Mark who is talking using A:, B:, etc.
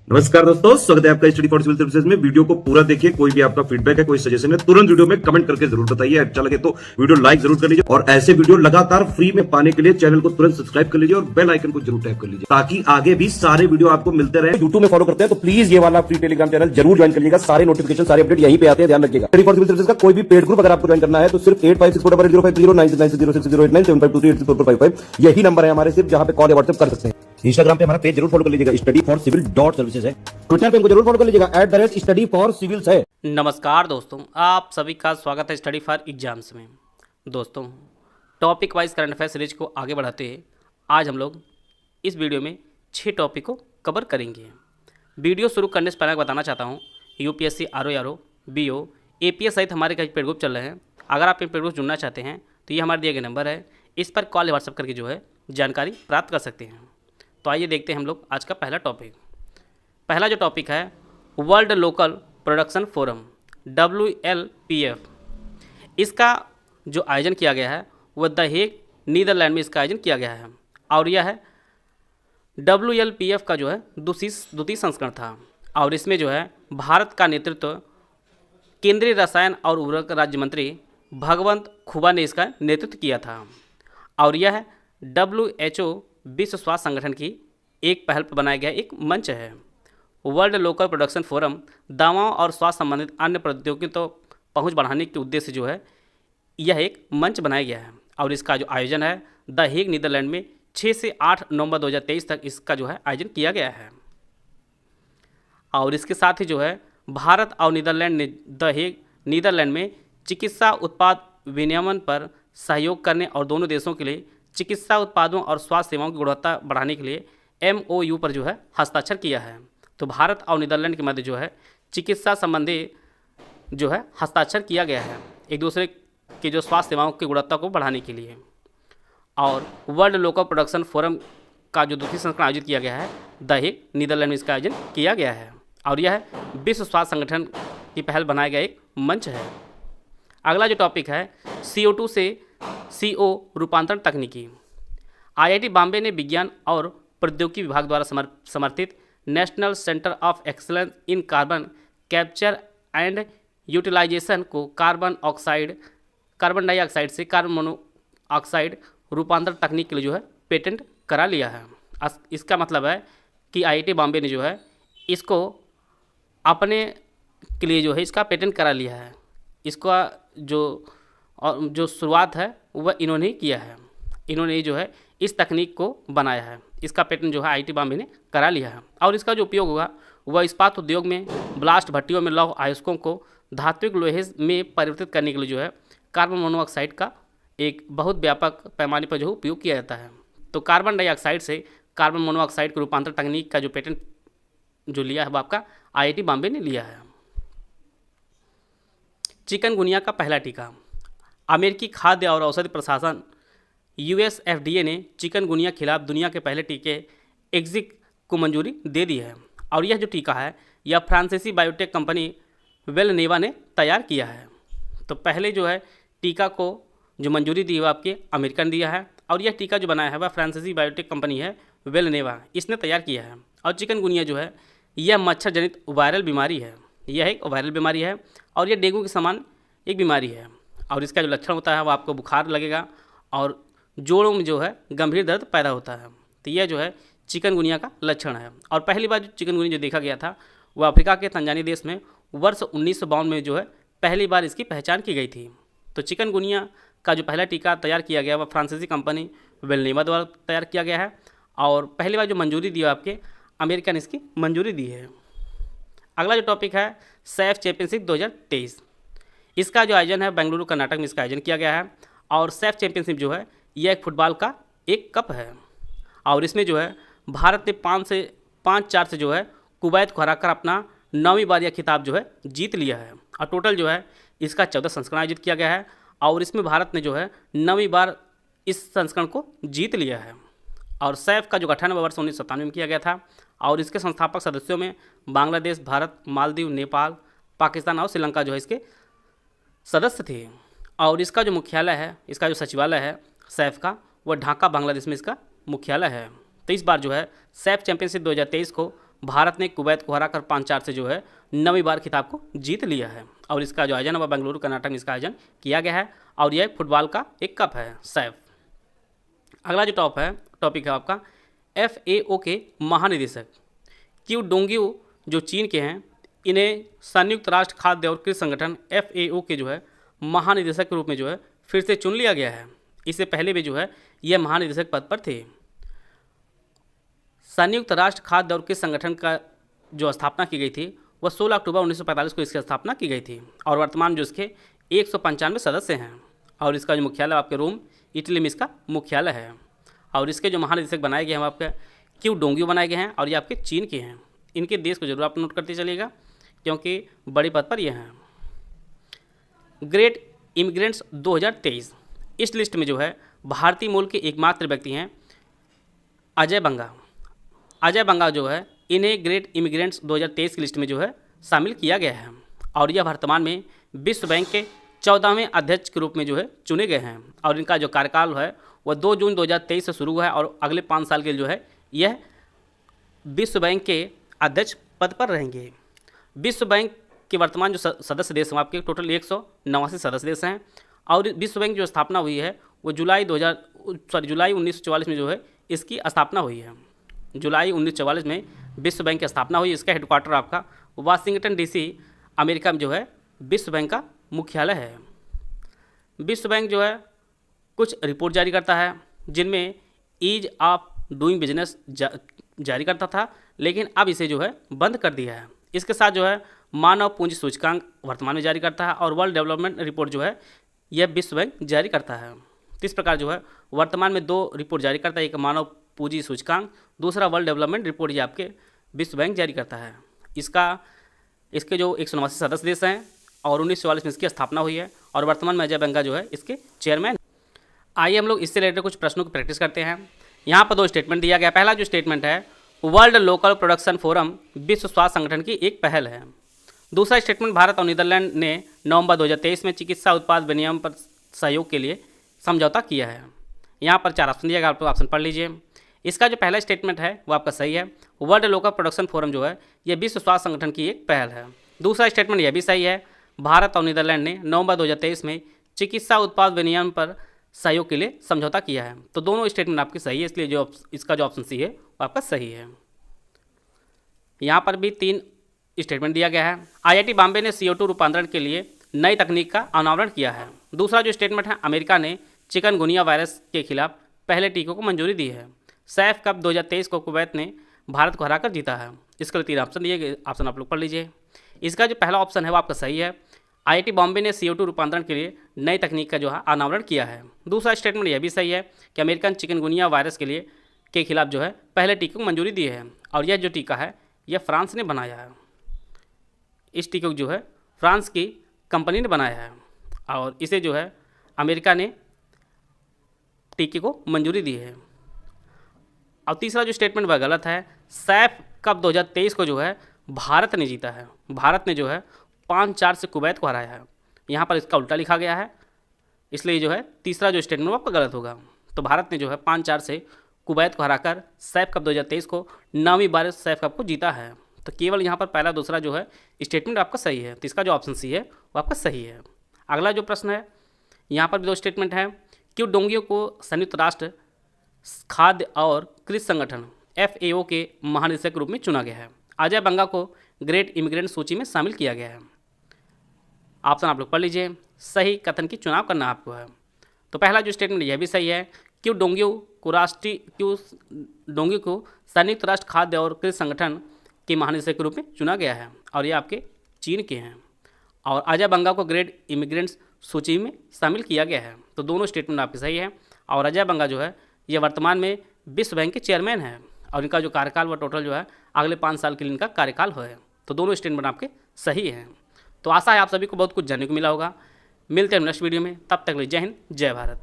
A: नमस्कार दोस्तों, स्वागत है आपका स्टडी फॉर सिविल सर्विसेज में। वीडियो को पूरा देखिए। कोई भी आपका फीडबैक है, कोई सजेशन है, तुरंत वीडियो में कमेंट करके जरूर बताइए। अच्छा लगे तो वीडियो लाइक जरूर कर लीजिए और ऐसे वीडियो लगातार फ्री में पाने के लिए चैनल को तुरंत सब्सक्राइब कर लीजिए और बेल आइकन को जरूर टैप कर लीजिए ताकि आगे भी सारे वीडियो आपको मिलते रहे। यूट्यूब में फॉलो करते हैं तो प्लीज ये वाला फ्री टेलीग्राम चैनल जरूर ज्वाइन करिएगा। सारे नोटिफिकेशन, सारे अपडेट यहीं पे आते हैं, ध्यान रखिएगा। स्टडी फॉर सिविल सर्विसेज का कोई भी पेड ग्रुप अगर आपको ज्वाइन करना है तो सिर्फ 856480509696060975238645 यही नंबर है हमारे, सिर्फ जहां पे कॉल या व्हाट्सएप कर सकते हैं। इंस्टाग्राम पे हमारा पेज जरूर फॉलो कर लीजिएगा, स्टडी फॉर सिविल .सर्विसेज है। ट्विटर पे हमको जरूर फॉलो कर लीजिएगा, @स्टडी फॉर सिविल्स है।
B: नमस्कार दोस्तों, आप सभी का स्वागत है स्टडी फॉर एग्जाम्स में। दोस्तों, topic wise current affair series को आगे बढ़ाते हुए आज हम लोग इस वीडियो में 6 टॉपिक को कवर करेंगे। वीडियो शुरू करने से पहले बताना चाहता हूँ, यूपीएससी, आरओ, बीओ, एपीएस सहित हमारे कई पेड ग्रुप चल रहे हैं। अगर आप इन पेड ग्रुप जुड़ना चाहते हैं तो ये हमारे दिए गए नंबर है, इस पर कॉल या व्हाट्सएप करके जो है जानकारी प्राप्त कर सकते हैं। तो आइए देखते हैं हम लोग आज का पहला टॉपिक। पहला जो टॉपिक है, world local production forum WLPF। इसका जो आयोजन किया गया है वह द हेग, नीदरलैंड में इसका आयोजन किया गया है और यह है WLPF का जो है द्वितीय संस्करण था और इसमें जो है भारत का नेतृत्व केंद्रीय रसायन और उर्वरक राज्य मंत्री भगवंत खुबा ने इसका नेतृत्व किया था और यह WHO विश्व स्वास्थ्य संगठन की एक पहल पर बनाया गया एक मंच है। वर्ल्ड लोकल प्रोडक्शन फोरम दवाओं और स्वास्थ्य संबंधित अन्य प्रौद्योगिकियों तो पहुंच बढ़ाने के उद्देश्य से जो है यह एक मंच बनाया गया है और इसका जो आयोजन है द हेग, नीदरलैंड में 6 से 8 नवंबर 2023 तक इसका जो है आयोजन किया गया है। और इसके साथ ही जो है भारत और नीदरलैंड ने द हेग, नीदरलैंड में चिकित्सा उत्पाद विनियमन पर सहयोग करने और दोनों देशों के लिए चिकित्सा उत्पादों और स्वास्थ्य सेवाओं की गुणवत्ता बढ़ाने के लिए MOU पर जो है हस्ताक्षर किया है। तो भारत और नीदरलैंड के मध्य जो है चिकित्सा संबंधी जो है हस्ताक्षर किया गया है एक दूसरे के जो स्वास्थ्य सेवाओं की गुणवत्ता को बढ़ाने के लिए। और वर्ल्ड लोकल प्रोडक्शन फोरम का जो द्वितीय संस्करण आयोजित किया गया है द हेग, नीदरलैंड में इसका आयोजन किया गया है और यह विश्व स्वास्थ्य संगठन की पहल बनाया गया एक मंच है। अगला जो टॉपिक है, CO2 से CO रूपांतरण तकनीकी। IIT बॉम्बे ने विज्ञान और प्रौद्योगिकी विभाग द्वारा समर्थित national centre of excellence in carbon capture and utilisation को कार्बन डाइऑक्साइड से कार्बन मोनोऑक्साइड रूपांतरण तकनीक के लिए जो है पेटेंट करा लिया है। इसका मतलब है कि IIT बॉम्बे ने जो है इसको अपने के लिए जो है इसका पेटेंट करा लिया है। इसका जो शुरुआत है वह इन्होंने ही किया है। इन्होंने जो है इस तकनीक को बनाया है। इसका पेटेंट जो है IIT बॉम्बे ने करा लिया है और इसका जो उपयोग होगा वह इस्पात उद्योग में ब्लास्ट भट्टियों में लौह अयस्कों को धात्विक लोहे में परिवर्तित करने के लिए जो है कार्बन मोनोऑक्साइड का एक बहुत व्यापक पैमाने पर जो उपयोग किया जाता है। तो कार्बन डाइऑक्साइड से कार्बन मोनोऑक्साइड के रूपांतर तकनीक का जो पेटेंट जो लिया है वह आपका IIT बॉम्बे ने लिया है। चिकनगुनिया का पहला टीका। अमेरिकी खाद्य और औषधि प्रशासन US FDA ने चिकनगुनिया खिलाफ दुनिया के पहले टीके एग्जिक को मंजूरी दे दी है और यह जो टीका है यह फ्रांसीसी बायोटेक कंपनी वेलनेवा ने तैयार किया है। तो पहले जो है टीका को जो मंजूरी दी है वह आपके अमेरिका ने दिया है और यह टीका जो बनाया है वह फ्रांसीसी बायोटेक कंपनी है वेलनेवा, इसने तैयार किया है। और चिकनगुनिया जो है यह मच्छर जनित वायरल बीमारी है। यह एक वायरल बीमारी है और यह डेंगू के समान एक बीमारी है और इसका जो लक्षण होता है वह आपको बुखार लगेगा और जोड़ों में जो है गंभीर दर्द पैदा होता है। तो यह जो है चिकनगुनिया का लक्षण है और पहली बार जो चिकनगुनिया जो देखा गया था वह अफ्रीका के तंजानिया देश में वर्ष 1952 में जो है पहली बार इसकी पहचान की गई थी। तो चिकनगुनिया का जो पहला टीका तैयार किया गया वह फ्रांसीसी कंपनी वेलनेवा द्वारा तैयार किया गया है और पहली बार जो मंजूरी दी आपके अमेरिका ने इसकी मंजूरी दी है। अगला जो टॉपिक है, सैफ चैंपियनशिप 2023। इसका जो आयोजन है बेंगलुरु कर्नाटक में इसका आयोजन किया गया है और सैफ चैंपियनशिप जो है यह एक फुटबॉल का एक कप है और इसमें जो है भारत ने 5-4 से जो है कुवैत को हराकर अपना 9वीं बार यह खिताब जो है जीत लिया है और टोटल जो है इसका 14 संस्करण आयोजित किया गया है और इसमें भारत ने जो है 9वीं बार इस संस्करण को जीत लिया है। और सैफ का जो गठन वर्ष 1997 में किया गया था और इसके संस्थापक सदस्यों में बांग्लादेश, भारत, मालदीव, नेपाल, पाकिस्तान और श्रीलंका जो है इसके सदस्य थे। और इसका जो मुख्यालय है, इसका जो सचिवालय है सैफ का, वह ढाका बांग्लादेश में इसका मुख्यालय है। तो इस बार जो है सैफ चैंपियनशिप 2023 को भारत ने कुवैत को हराकर 5-4 से जो है 9वीं बार खिताब को जीत लिया है। और इसका जो आयोजन है वह बेंगलुरु कर्नाटक में इसका आयोजन किया गया है और यह फुटबॉल का एक कप है सैफ। अगला जो टॉपिक है आपका FAO के महानिदेशक क्यू डोंग्यू जो चीन के हैं, इन्हें संयुक्त राष्ट्र खाद्य और कृषि संगठन FAO के जो है महानिदेशक के रूप में जो है फिर से चुन लिया गया है। इससे पहले भी जो है यह महानिदेशक पद पर थे। संयुक्त राष्ट्र खाद्य और कृषि संगठन का जो स्थापना की गई थी वह 16 अक्टूबर 1945 को इसकी स्थापना की गई थी और वर्तमान जो इसके 195 सदस्य हैं और इसका जो मुख्यालय आपके रोम इटली में इसका मुख्यालय है। और इसके जो महानिदेशक बनाए गए हैं वो आपके क्यू डोंग्यू बनाए गए हैं और ये आपके चीन के हैं। इनके देश को जरूर आप नोट करते चलिएगा क्योंकि बड़ी पद पर ये हैं। ग्रेट इमिग्रेंट्स 2023 इस लिस्ट में जो है भारतीय मूल के एकमात्र व्यक्ति हैं अजय बंगा। अजय बंगा जो है इन्हें ग्रेट इमिग्रेंट्स 2023 की लिस्ट में जो है शामिल किया गया है और यह वर्तमान में विश्व बैंक के 14वें अध्यक्ष के रूप में जो है चुने गए हैं और इनका जो कार्यकाल है वह 2 जून 2023 से शुरू हुआ है और अगले 5 साल के लिए जो है यह विश्व बैंक के अध्यक्ष पद पर रहेंगे। विश्व बैंक के वर्तमान जो सदस्य देश हैं आपके टोटल 189 सदस्य देश हैं और विश्व बैंक जो स्थापना हुई है वो जुलाई 1944 में जो है इसकी स्थापना हुई है। जुलाई 1944 में विश्व बैंक की स्थापना हुई। इसका हेडक्वार्टर आपका वाशिंगटन DC अमेरिका में जो है विश्व बैंक का मुख्यालय है। विश्व बैंक जो है कुछ रिपोर्ट जारी करता है जिनमें ईज ऑफ डूइंग बिजनेस जारी करता था, लेकिन अब इसे जो है बंद कर दिया है। इसके साथ जो है मानव पूंजी सूचकांक वर्तमान में जारी करता है और वर्ल्ड डेवलपमेंट रिपोर्ट जो है यह विश्व बैंक जारी करता है। तो इस प्रकार जो है वर्तमान में 2 रिपोर्ट जारी करता है, एक मानव पूंजी सूचकांक, दूसरा वर्ल्ड डेवलपमेंट रिपोर्ट ये आपके विश्व बैंक जारी करता है। इसके जो 189 सदस्य देश हैं और 1944 में इसकी स्थापना हुई है और वर्तमान में अजय बंगा जो है इसके चेयरमैन। आइए हम लोग इससे रिलेटेड कुछ प्रश्नों की प्रैक्टिस करते हैं। यहाँ पर 2 स्टेटमेंट दिया गया। पहला जो स्टेटमेंट है वर्ल्ड लोकल प्रोडक्शन फोरम विश्व स्वास्थ्य संगठन की एक पहल है। दूसरा स्टेटमेंट भारत और नीदरलैंड ने नवंबर 2023 में चिकित्सा उत्पाद विनियम पर सहयोग के लिए समझौता किया है। यहाँ पर 4 ऑप्शन दिया गया, आप ऑप्शन पढ़ लीजिए। इसका जो पहला स्टेटमेंट है वो आपका सही है। वर्ल्ड लोकल प्रोडक्शन फोरम जो है ये विश्व स्वास्थ्य संगठन की एक पहल है। दूसरा स्टेटमेंट यह भी सही है, भारत और नीदरलैंड ने नवंबर 2023 में चिकित्सा उत्पाद विनियम पर सहयोग के लिए समझौता किया है। तो दोनों स्टेटमेंट आपके सही है, इसलिए जो इसका जो ऑप्शन सी है वो आपका सही है। यहाँ पर भी 3 स्टेटमेंट दिया गया है। IIT बॉम्बे ने CO2 रूपांतरण के लिए नई तकनीक का अनावरण किया है। दूसरा जो स्टेटमेंट है अमेरिका ने चिकनगुनिया वायरस के खिलाफ पहले टीकों को मंजूरी दी है। सैफ कप 2023 को कुवैत ने भारत को हराकर जीता है। इसके लिए 3 ऑप्शन दिए गए, ऑप्शन आप लोग पढ़ लीजिए। इसका जो पहला ऑप्शन है वो आपका सही है, IIT बॉम्बे ने CO2 रूपांतरण के लिए नई तकनीक का जो है अनावरण किया है। दूसरा स्टेटमेंट यह भी सही है कि अमेरिकन चिकनगुनिया वायरस के खिलाफ जो है पहले टीके को मंजूरी दी है और यह जो टीका है यह फ्रांस ने बनाया है। इस टीके को जो है फ्रांस की कंपनी ने बनाया है और इसे जो है अमेरिका ने टीके को मंजूरी दी है। और तीसरा जो स्टेटमेंट वह गलत है। सैफ कप 2023 को जो है भारत ने जीता है। भारत ने जो है 5-4 से कुवैत को हराया है। यहाँ पर इसका उल्टा लिखा गया है, इसलिए जो है तीसरा जो स्टेटमेंट वो आपका गलत होगा। तो भारत ने जो है 5-4 से कुवैत को हराकर सैफ कप 2023 को 9वीं बार सैफ कप को जीता है। तो केवल यहाँ पर पहला दूसरा जो है स्टेटमेंट आपका सही है। तो इसका जो ऑप्शन सी है वो आपका सही है। अगला जो प्रश्न है यहाँ पर भी 2 स्टेटमेंट है। क्यों डोंगियों को संयुक्त राष्ट्र खाद्य और कृषि संगठन FAO के महानिदेशक के रूप में चुना गया है। अजय बंगा को ग्रेट इमिग्रेंट सूची में शामिल किया गया है। ऑप्शन आप लोग पढ़ लीजिए। सही कथन की चुनाव करना आपको है। तो पहला जो स्टेटमेंट यह भी सही है, क्यों डोंगियों को संयुक्त राष्ट्र खाद्य और कृषि संगठन के महानिदेशक के रूप में चुना गया है और ये आपके चीन के हैं। और अजय बंगा को ग्रेट इमिग्रेंट्स सूची में शामिल किया गया है। तो दोनों स्टेटमेंट आपके सही है। और अजय बंगा जो है ये वर्तमान में विश्व बैंक के चेयरमैन है और इनका जो कार्यकाल वह टोटल जो है अगले 5 साल के लिए इनका कार्यकाल है। तो दोनों स्टेटमेंट आपके सही हैं। तो आशा है आप सभी को बहुत कुछ जानने को मिला होगा। मिलते हैं नेक्स्ट वीडियो में, तब तक के लिए जय हिंद जय भारत।